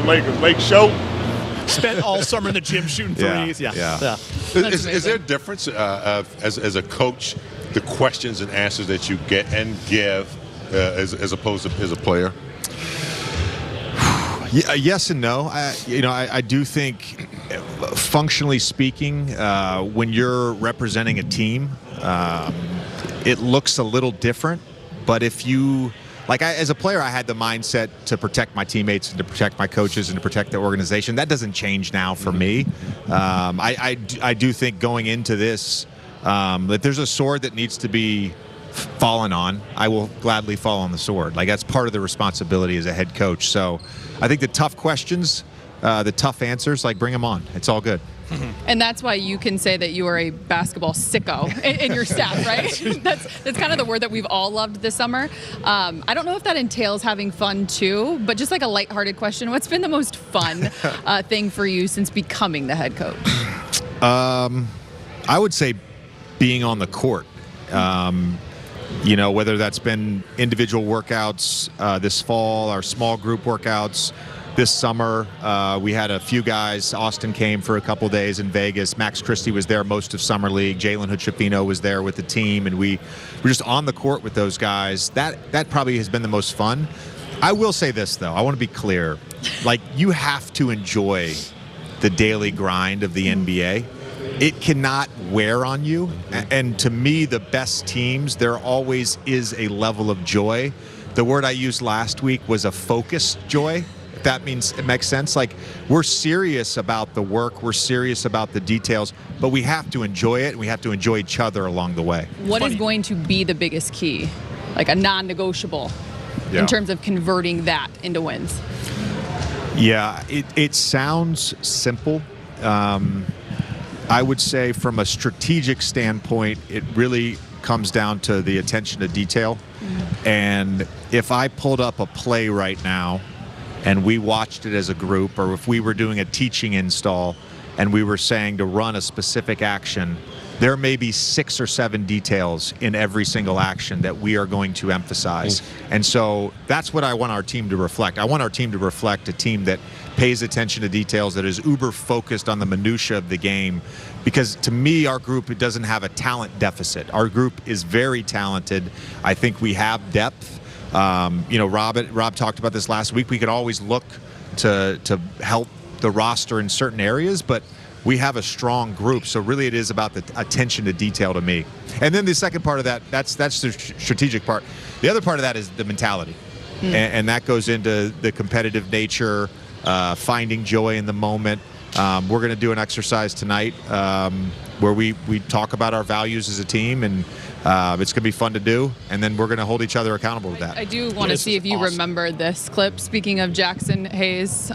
Lakers. Lake Show. Spent all summer in the gym shooting threes. Yeah. Is there a difference as a coach, the questions and answers that you get and give as opposed to as a player? Yes and no. I do think, functionally speaking, when you're representing a team, it looks a little different. But if you, as a player, I had the mindset to protect my teammates and to protect my coaches and to protect the organization. That doesn't change now for me. I do think going into this, that there's a sword that needs to be fallen on. I will gladly fall on the sword. That's part of the responsibility as a head coach. So I think the tough questions, the tough answers, bring them on. It's all good. And that's why you can say that you are a basketball sicko in your staff, right? That's kind of the word that we've all loved this summer. I don't know if that entails having fun too, but just a lighthearted question, what's been the most fun thing for you since becoming the head coach? I would say being on the court. Whether that's been individual workouts this fall, our small group workouts. This summer, we had a few guys. Austin came for a couple days in Vegas. Max Christie was there most of Summer League. Jalen Hood-Schifino was there with the team, and we were just on the court with those guys. That probably has been the most fun. I will say this, though. I want to be clear. You have to enjoy the daily grind of the NBA. It cannot wear on you. And to me, the best teams, there always is a level of joy. The word I used last week was a focused joy. That means it makes sense. We're serious about the work, we're serious about the details, but we have to enjoy it and we have to enjoy each other along the way. What is going to be the biggest key, a non-negotiable in terms of converting that into wins? Yeah, it sounds simple. I would say from a strategic standpoint, it really comes down to the attention to detail. And if I pulled up a play right now and we watched it as a group, or if we were doing a teaching install and we were saying to run a specific action, there may be 6 or 7 details in every single action that we are going to emphasize. And so that's what I want our team to reflect. I want our team to reflect a team that pays attention to details, that is uber focused on the minutia of the game. Because to me, our group, it doesn't have a talent deficit. Our group is very talented. I think we have depth. Rob talked about this last week. We could always look to help the roster in certain areas, but we have a strong group. So really it is about the attention to detail to me. And then the second part of that, that's the strategic part. The other part of that is the mentality. And that goes into the competitive nature, finding joy in the moment. We're going to do an exercise tonight where we talk about our values as a team, and it's going to be fun to do, and then we're going to hold each other accountable to that. I do want to see if you remember this clip. Speaking of Jackson Hayes,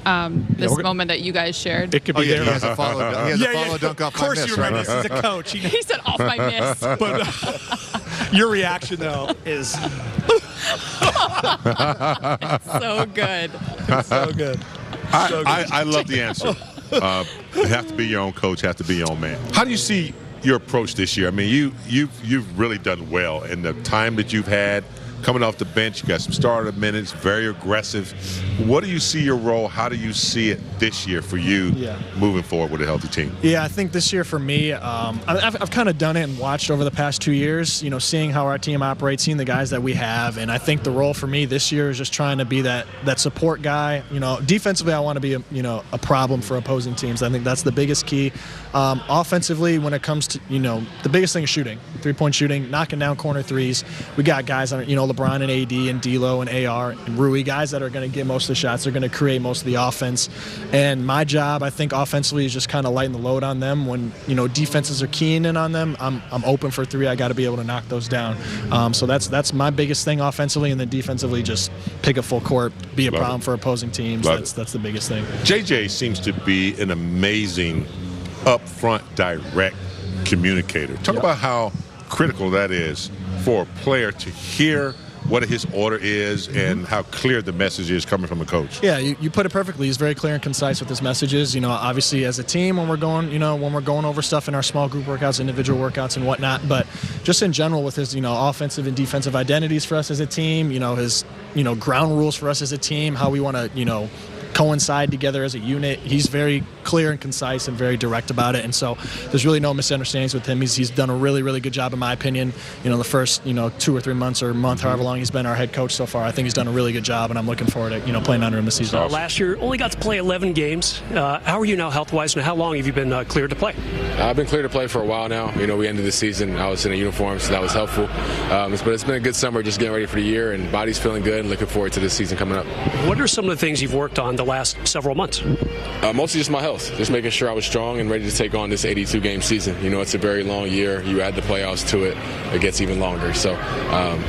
this moment that you guys shared. It could be there. He has a follow dunk off my miss. Of course you remember this as a coach. He said off my miss. But your reaction, though, is... so good. So good. I love the answer. You have to be your own coach, have to be your own man. How do you see your approach this year? I mean, you've really done well in the time that you've had coming off the bench. You got some starter minutes, very aggressive. What do you see your role? How do you see it this year for you moving forward with a healthy team? Yeah, I think this year for me, I've kind of done it and watched over the past 2 years, seeing how our team operates, seeing the guys that we have. And I think the role for me this year is just trying to be that support guy. Defensively, I want to be a problem for opposing teams. I think that's the biggest key. Offensively, when it comes to, the biggest thing is shooting, 3-point shooting, knocking down corner threes. We got guys on, LeBron and AD and D'Lo and AR and Rui, guys that are going to get most of the shots. They're going to create most of the offense. And my job, I think, offensively is just kind of lighten the load on them. When, defenses are keying in on them, I'm open for 3. I got to be able to knock those down. So that's my biggest thing offensively, and then defensively just pick up full court, be a problem for opposing teams. That's the biggest thing. JJ seems to be an amazing upfront, direct communicator. Talk about how critical that is for a player to hear what his order is and how clear the message is coming from the coach. Yeah, you put it perfectly. He's very clear and concise with his messages. Obviously as a team when we're going over stuff in our small group workouts, individual workouts and whatnot, but just in general with his, offensive and defensive identities for us as a team, his, ground rules for us as a team, how we want to, coincide together as a unit. He's very clear and concise and very direct about it, and so there's really no misunderstandings with him. He's done a really, really good job, in my opinion. The first 2 or 3 months or month, however long he's been our head coach so far, I think he's done a really good job, and I'm looking forward to playing under him this season. Last year, only got to play 11 games. How are you now health-wise, and how long have you been cleared to play? I've been cleared to play for a while now. We ended the season. I was in a uniform, so that was helpful. But it's been a good summer, just getting ready for the year, and body's feeling good, and looking forward to this season coming up. What are some of the things you've worked on the last several months? Mostly just my health, just making sure I was strong and ready to take on this 82-game season. It's a very long year. You add the playoffs to it, it gets even longer. So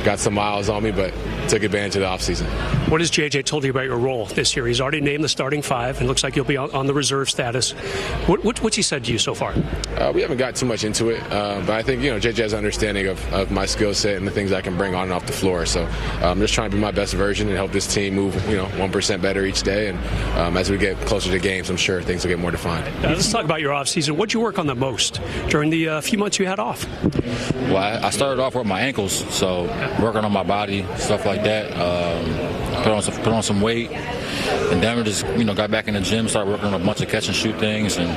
got some miles on me, but took advantage of the offseason. What has JJ told you about your role this year? He's already named the starting 5, and looks like you'll be on the reserve status. What's he said to you so far? We haven't got too much into it, but I think JJ has an understanding of my skill set and the things I can bring on and off the floor. So I'm just trying to be my best version and help this team move 1% better each day. And as we get closer to games, I'm sure things will get more defined. Let's talk about your offseason. What did you work on the most during the few months you had off? Well, I started off with my ankles, so working on my body, stuff like that. Put on some weight, and then we just got back in the gym, started working on a bunch of catch and shoot things and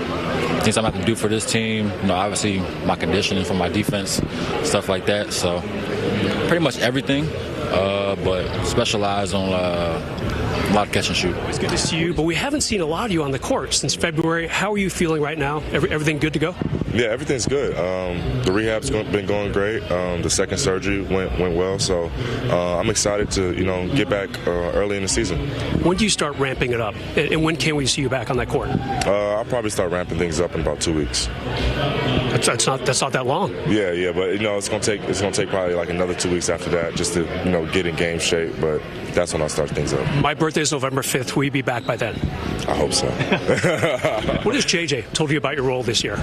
things I'm going to have to do for this team. Obviously my conditioning for my defense, stuff like that. So pretty much everything, but specialize on a lot of catch and shoot. It's good to see you, but we haven't seen a lot of you on the court since February. How are you feeling right now? Everything good to go? Yeah, everything's good. The rehab's been going great. The second surgery went well, so I'm excited to get back early in the season. When do you start ramping it up, and when can we see you back on that court? I'll probably start ramping things up in about 2 weeks. That's not that long. Yeah, but it's gonna take probably like another 2 weeks after that just to get in game shape. But that's when I'll start things up. My birthday is November 5th. Will you be back by then? I hope so. What has JJ told you about your role this year?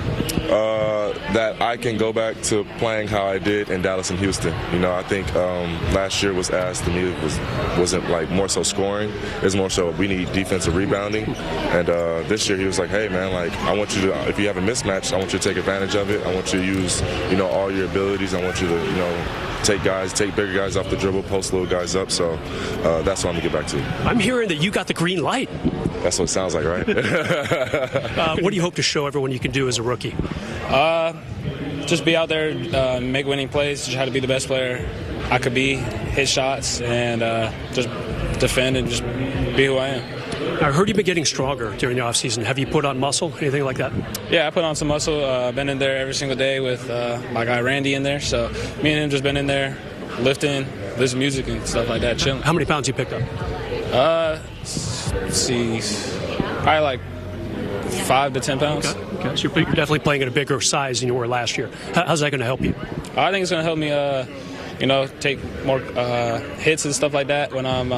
That I can go back to playing how I did in Dallas and Houston. I think last year was asked to me, it wasn't like more so scoring. It's more so we need defensive rebounding. And this year he was like, hey man, like I want you to, if you have a mismatch, I want you to take advantage of it. I want you to use all your abilities. I want you to take bigger guys off the dribble, post little guys up. So that's what I'm gonna get back to. I'm hearing that you got the green light. That's what it sounds like, right? What do you hope to show everyone you can do as a rookie? Just be out there, make winning plays, just try to be the best player I could be, hit shots, and just defend and just be who I am. I heard you've been getting stronger during the offseason. Have you put on muscle, anything like that? Yeah, I put on some muscle. I've been in there every single day with my guy Randy in there. So me and him just been in there lifting, listening to music and stuff like that, chilling. How many pounds you picked up? Let's see, probably like 5 to 10 pounds. Okay. So you're definitely playing at a bigger size than you were last year. How's that going to help you? I think it's going to help me take more hits and stuff like that when I'm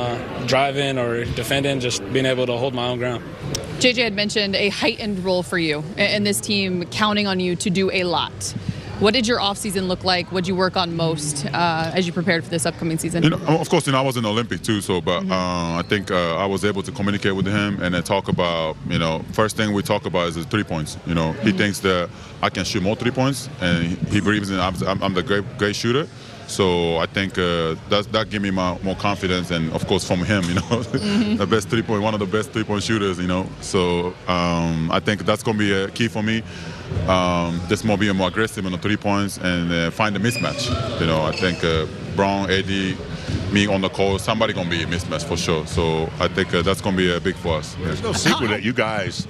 driving or defending, just being able to hold my own ground. JJ had mentioned a heightened role for you and this team counting on you to do a lot. What did your offseason look like? What did you work on most as you prepared for this upcoming season? Of course, I was in the Olympic too, so but I think I was able to communicate with him and then talk about, first thing we talk about is the 3 points. He thinks that I can shoot more 3 points, and he believes in I'm the great shooter. So I think that gave me more confidence, and of course from him, the best 3-point, one of the best 3-point shooters, So I think that's going to be a key for me. Just being more aggressive on the 3 points and find a mismatch. I think Brown, Eddie, me on the court, somebody going to be a mismatch for sure. So I think that's going to be big for us. There's no secret that you guys,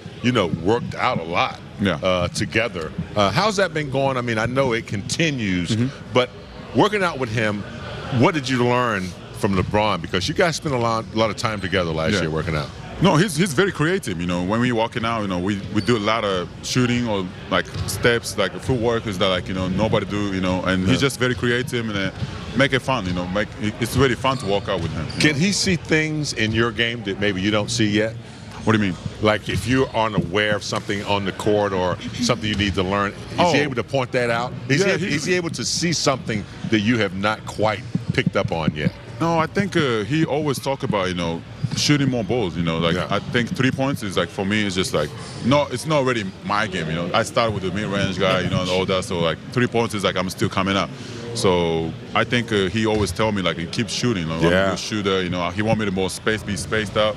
worked out a lot together. How's that been going? I mean, I know it continues, but working out with him, what did you learn from LeBron? Because you guys spent a lot of time together last year working out. No, he's very creative. When we're walking out, we do a lot of shooting or like steps, like footwork is that nobody do, and he's just very creative and make it fun. It's really fun to walk out with him. Can he see things in your game that maybe you don't see yet? What do you mean? Like if you're unaware of something on the court or something you need to learn, is he able to point that out? Is he able to see something that you have not quite picked up on yet? No, I think he always talk about, shooting more balls, I think 3 points is like, for me, it's just like, no, it's not really my game, I started with the mid-range guy, and all that, so like 3 points is like, I'm still coming up. So I think he always tell me, like, keep shooting, I'm a good shooter, he want me to more be spaced out.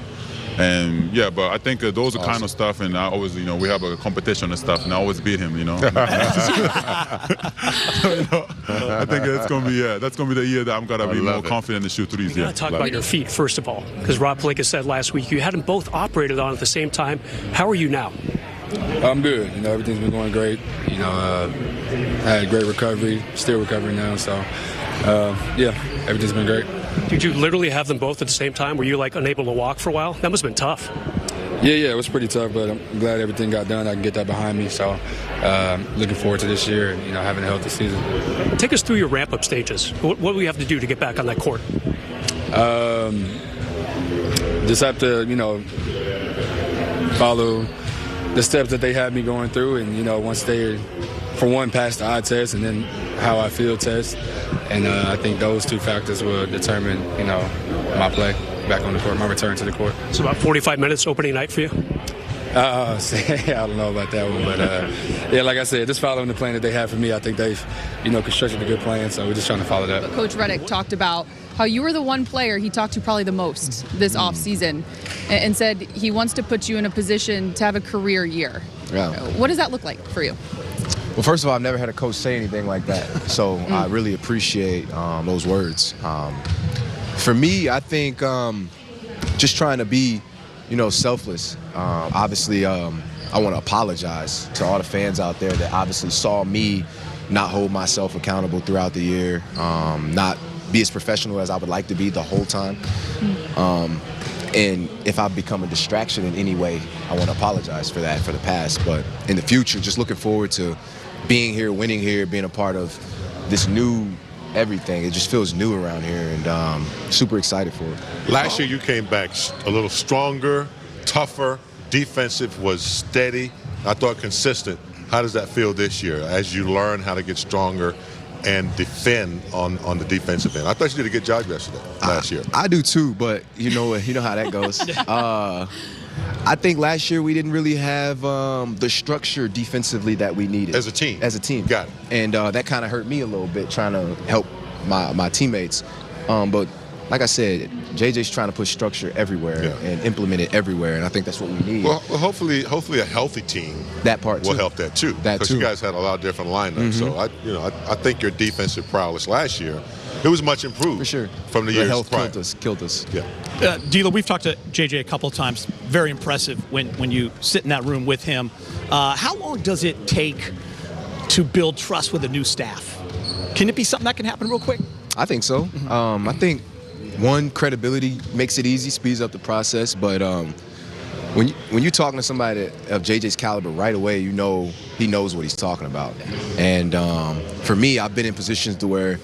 And yeah, but I think those are kind of stuff, and I always, we have a competition and stuff, and I always beat him, So, I think that's gonna be the year that I'm gonna be more confident to shoot threes. You gotta talk about your feet first of all, because Rob Pelinka said last week you had them both operated on at the same time. How are you now? I'm good. Everything's been going great. I had great recovery, still recovering now. So, everything's been great. Did you literally have them both at the same time? Were you unable to walk for a while? That must have been tough. Yeah, it was pretty tough, but I'm glad everything got done. I can get that behind me. So, looking forward to this year and having a healthy season. Take us through your ramp-up stages. What do we have to do to get back on that court? Just have to, follow the steps that they had me going through, and once they, for one, pass the eye test, and then how I feel test, and I think those two factors will determine, my play back on the court, my return to the court. It's about 45 minutes opening night for you. I don't know about that one, but like I said, just following the plan that they have for me, I think they've, constructed a good plan, so we're just trying to follow that. Coach Redick talked about how you were the one player he talked to probably the most this offseason, and said he wants to put you in a position to have a career year. Yeah. What does that look like for you? Well, first of all, I've never had a coach say anything like that, so I really appreciate those words. For me, I think just trying to be, selfless. Obviously, I want to apologize to all the fans out there that obviously saw me not hold myself accountable throughout the year, not be as professional as I would like to be the whole time. And if I've become a distraction in any way, I want to apologize for that for the past. But in the future, just looking forward to being here, winning here, being a part of this new everything. It just feels new around here, and super excited for it. Last year you came back a little stronger, tougher, defensive was steady, I thought consistent. How does that feel this year as you learn how to get stronger and defend on the defensive end? I thought you did a good job last year. I do too, but you know how that goes. I think last year we didn't really have the structure defensively that we needed. As a team? As a team. Got it. And that kind of hurt me a little bit trying to help my teammates. But like I said, JJ's trying to put structure everywhere and implement it everywhere, and I think that's what we need. Well, hopefully a healthy team that part will help that too. Because you guys had a lot of different lineups. So I think your defensive prowess last year, it was much improved for sure from the years health prior. Killed us. Yeah. D'Lo, we've talked to JJ a couple of times. Very impressive when you sit in that room with him. How long does it take to build trust with a new staff? Can it be something that can happen real quick? I think so. I think one, credibility makes it easy, speeds up the process. But when you're talking to somebody of JJ's caliber right away, he knows what he's talking about. And for me, I've been in positions to where,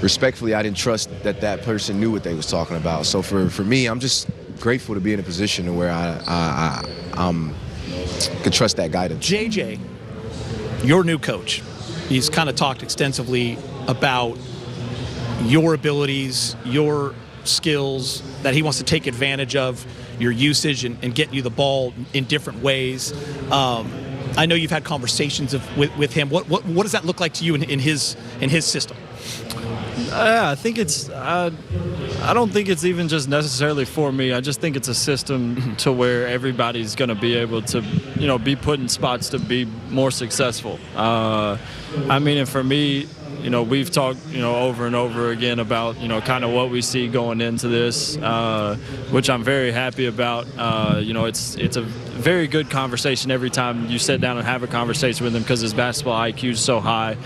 respectfully, I didn't trust that person knew what they was talking about. So for me, I'm just grateful to be in a position to where I could trust that guidance. JJ, your new coach, he's kind of talked extensively about your abilities, your skills, that he wants to take advantage of your usage and get you the ball in different ways. I know you've had conversations with him. What does that look like to you in his system? I think it's. I don't think it's even just necessarily for me. I just think it's a system to where everybody's going to be able to, be put in spots to be more successful. And for me, we've talked, over and over again about, kind of what we see going into this, which I'm very happy about. It's a very good conversation every time you sit down and have a conversation with him because his basketball IQ is so high.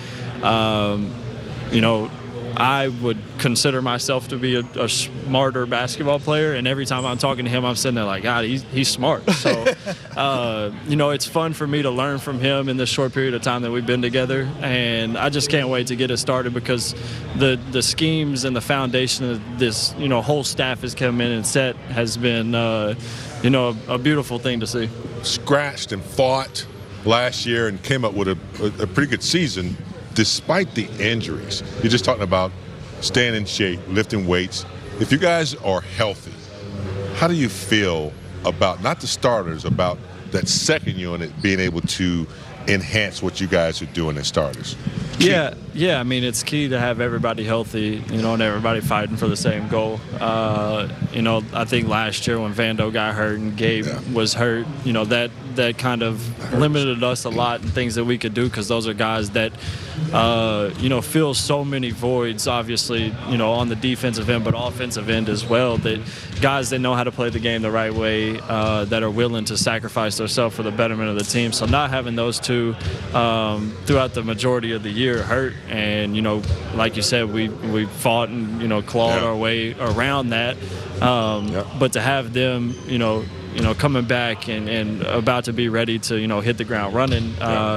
I would consider myself to be a smarter basketball player, and every time I'm talking to him, I'm sitting there like, God, he's smart. So, it's fun for me to learn from him in this short period of time that we've been together, and I just can't wait to get it started because the schemes and the foundation of this, whole staff has come in and set has been, a beautiful thing to see. Scratched and fought last year and came up with a pretty good season. Despite the injuries, you're just talking about staying in shape, lifting weights. If you guys are healthy, how do you feel about, not the starters, about that second unit being able to enhance what you guys are doing as starters? Yeah. I mean, it's key to have everybody healthy, and everybody fighting for the same goal. I think last year when Vando got hurt and Gabe was hurt, that kind of limited us a lot in things that we could do, because those are guys that, fill so many voids, obviously, on the defensive end, but offensive end as well, that guys that know how to play the game the right way, that are willing to sacrifice themselves for the betterment of the team. So not having those two throughout the majority of the year hurt. And, like you said, we fought and, clawed our way around that. But to have them, coming back and about to be ready to, hit the ground running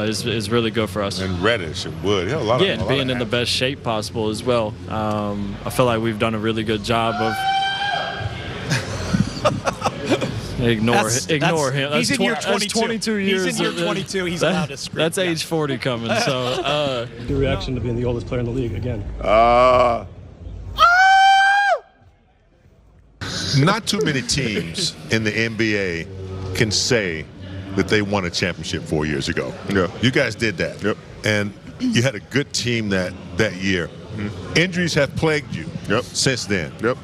is really good for us. And Reddish and Wood. A lot of being in the best shape possible as well. I feel like we've done a really good job of Ignore him. He's in year 22. That's 22 years. He's in year 22. He's allowed to scream. That's age 40 coming. So, your reaction to being the oldest player in the league again? Not too many teams in the NBA can say that they won a championship 4 years ago. Yeah. You guys did that. Yep. And you had a good team that year. Mm-hmm. Injuries have plagued you since then. Yep.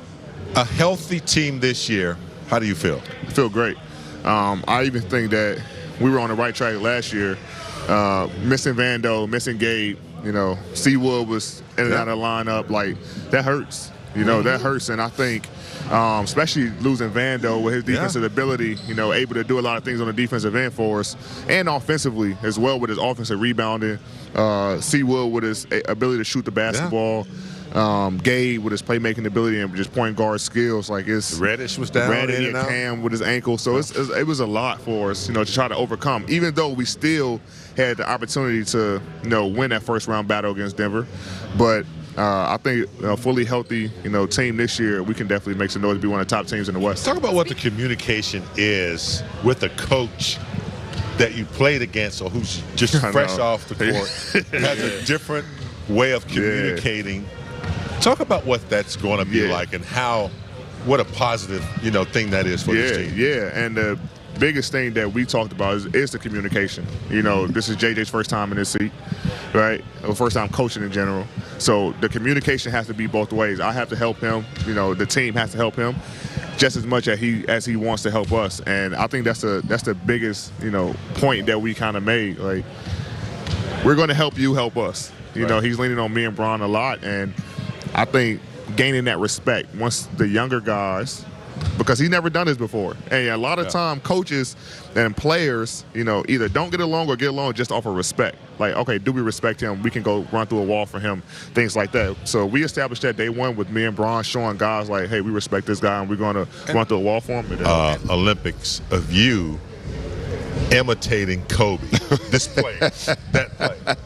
A healthy team this year, how do you feel? I feel great. I even think that we were on the right track last year. Missing Vando, missing Gabe, Seawood was in and out of the lineup. Like, that hurts. That hurts. And I think especially losing Vando with his defensive ability, able to do a lot of things on the defensive end for us, and offensively as well with his offensive rebounding. Seawood with his ability to shoot the basketball. Gabe with his playmaking ability and just point guard skills. Like, it's Reddish was down. Reddish and Cam with his ankle. So it was a lot for us, to try to overcome. Even though we still had the opportunity to, win that first round battle against Denver, but I think a fully healthy, team this year, we can definitely make some noise to be one of the top teams in the West. Talk about what the communication is with a coach that you played against, or who's just fresh off the court, has a different way of communicating. Talk about what that's going to be like, and what a positive, thing that is for this team. Yeah, and the biggest thing that we talked about is the communication. This is JJ's first time in this seat, right? Or first time coaching in general. So the communication has to be both ways. I have to help him. The team has to help him just as much as he wants to help us. And I think that's the biggest, point that we kind of made. Like, we're going to help you help us. He's leaning on me and Bron a lot, and I think gaining that respect once the younger guys, because he's never done this before. And a lot of time coaches and players, either don't get along or get along just off of respect. Like, okay, do we respect him? We can go run through a wall for him, things like that. So we established that day one with me and Bron, showing guys like, hey, we respect this guy and we're going to run through a wall for him. Olympics of you imitating Kobe, this play, that play.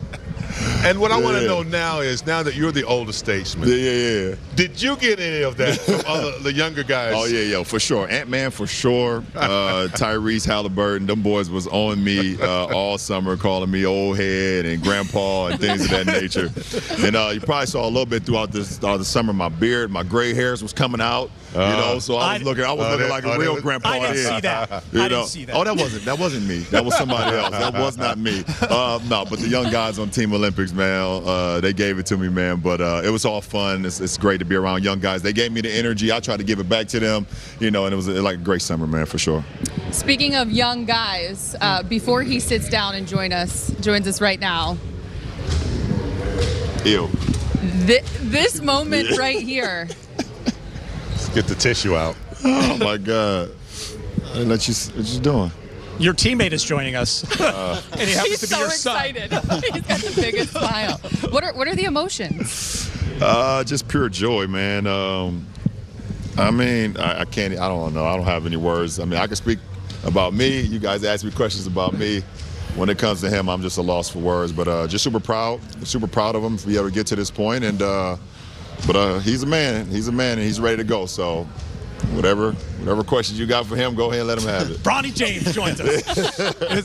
And what I want to know now is, now that you're the older statesman, did you get any of that from the younger guys? Oh, yeah, for sure. Ant-Man, for sure. Tyrese Halliburton, them boys was on me all summer, calling me old head and grandpa and things of that nature. And you probably saw a little bit throughout the summer, my beard, my gray hairs was coming out. So I was looking like a real grandpa. I didn't see that. I didn't see that. Oh, that wasn't me. That was somebody else. That was not me. No, but the young guys on Team Olympics, man, they gave it to me, man. But it was all fun. It's great to be around young guys. They gave me the energy. I tried to give it back to them, and it was like a great summer, man, for sure. Speaking of young guys, before he sits down and joins us right now. Ew. This moment right here. Get the tissue out. Oh my God! What you doing? Your teammate is joining us, and he happens to be your son. He's so excited. He's got the biggest smile. What are the emotions? Just pure joy, man. I mean, I can't. I don't know. I don't have any words. I mean, I can speak about me. You guys ask me questions about me. When it comes to him, I'm just a loss for words. But just super proud of him to be able to get to this point. And but he's a man. He's a man, and he's ready to go. So whatever questions you got for him, go ahead and let him have it. Bronny James joins us.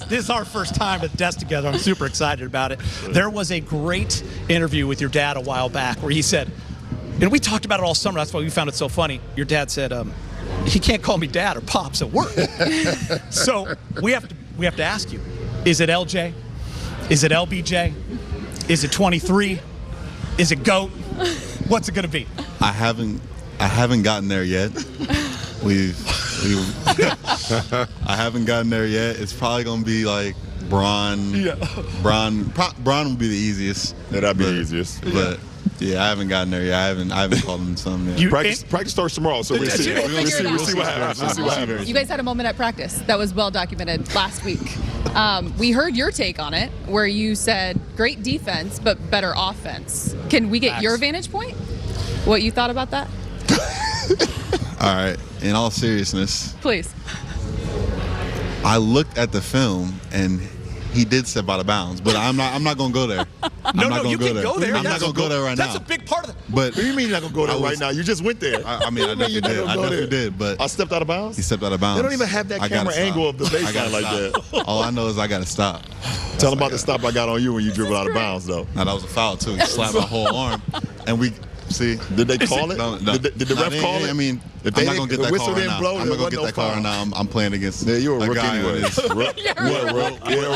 This is our first time at the desk together. I'm super excited about it. There was a great interview with your dad a while back where he said, and we talked about it all summer. That's why we found it so funny. Your dad said, he can't call me dad or pops at work. So we have to ask you, is it LJ? Is it LBJ? Is it 23? Is it GOAT? What's it going to be? I haven't gotten there yet. I haven't gotten there yet. It's probably going to be like Bron. Yeah. Bron will be the easiest. Yeah, that'd be the easiest. But yeah, I haven't gotten there yet. I haven't called him something yet. Practice starts tomorrow, so we'll see. We'll see what happens. You guys had a moment at practice that was well documented last week. We heard your take on it, where you said great defense but better offense. Can we get your vantage point? What you thought about that? All right. In all seriousness, please. I looked at the film and he did step out of bounds, but I'm not going to go there. No, you can go there. I'm not going to go there right now. That's a big part of it. But what do you mean you're not going to go there right now? You just went there. I mean, I definitely did. But I stepped out of bounds? He stepped out of bounds. They don't even have that camera angle of the baseline like that. All I know is I got to stop. Tell them about the stop I got on you when you dribbled out of bounds, though. No, that was a foul, too. He slapped my whole arm. And we... See, did they call it? No. Did the ref call it? I mean, I'm not gonna get that call right now. I'm not gonna get that call right now. I'm playing against. Yeah, you're a rookie guy anyway.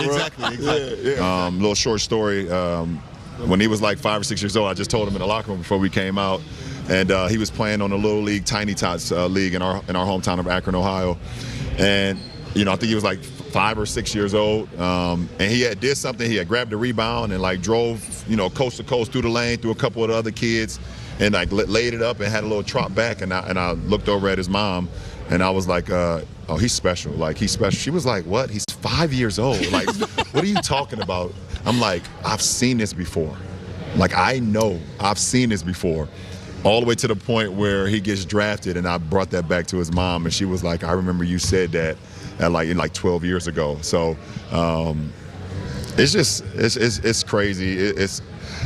Exactly. Little short story. When he was like 5 or 6 years old, I just told him in the locker room before we came out, and he was playing on the Little League Tiny Tots league in our hometown of Akron, Ohio, and I think he was like 5 or 6 years old, and he had did something. He had grabbed a rebound and like drove, coast to coast through the lane through a couple of the other kids, and like laid it up and had a little trot back. And I looked over at his mom, and I was like, "Oh, he's special. Like he's special." She was like, "What? He's 5 years old. Like, what are you talking about?" I'm like, "I've seen this before. Like I know I've seen this before." All the way to the point where he gets drafted, and I brought that back to his mom, and she was like, "I remember you said that." Like 12 years ago. So it's just it's crazy.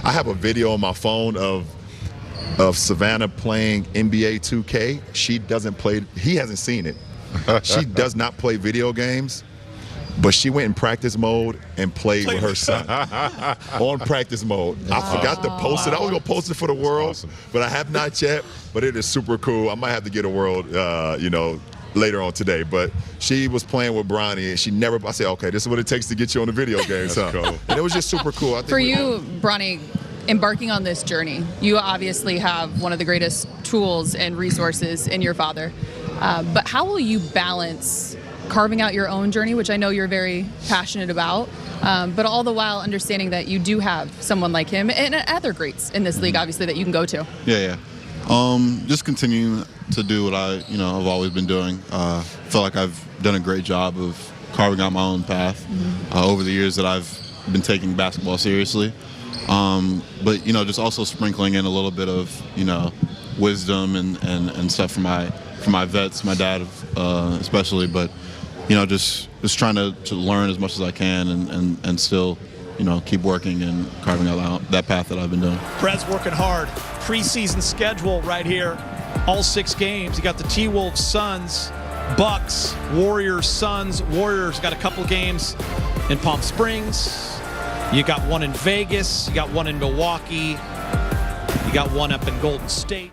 I have a video on my phone of Savannah playing NBA 2K. She doesn't play. He hasn't seen it. She does not play video games, but she went in practice mode and played with her son on practice mode. I forgot to post it. I was gonna post it for the world, but I have not yet. But it is super cool. I might have to get a world, later on today. But she was playing with Bronny, and she never. I said, "Okay, this is what it takes to get you on the video game." So, cool. And it was just super cool. I think for you, Bronny, embarking on this journey, you obviously have one of the greatest tools and resources in your father. But how will you balance carving out your own journey, which I know you're very passionate about, but all the while understanding that you do have someone like him and other greats in this league, obviously, that you can go to? Yeah. Just continuing to do what I've always been doing. Feel like I've done a great job of carving out my own path over the years that I've been taking basketball seriously. But just also sprinkling in a little bit of wisdom and stuff from my vets, my dad especially. But just trying to learn as much as I can and still keep working and carving out that path that I've been doing. Prez working hard. Preseason schedule right here. All 6 games. You got the T-Wolves, Suns, Bucks, Warriors, Suns. Warriors got a couple games in Palm Springs. You got one in Vegas. You got one in Milwaukee. You got one up in Golden State.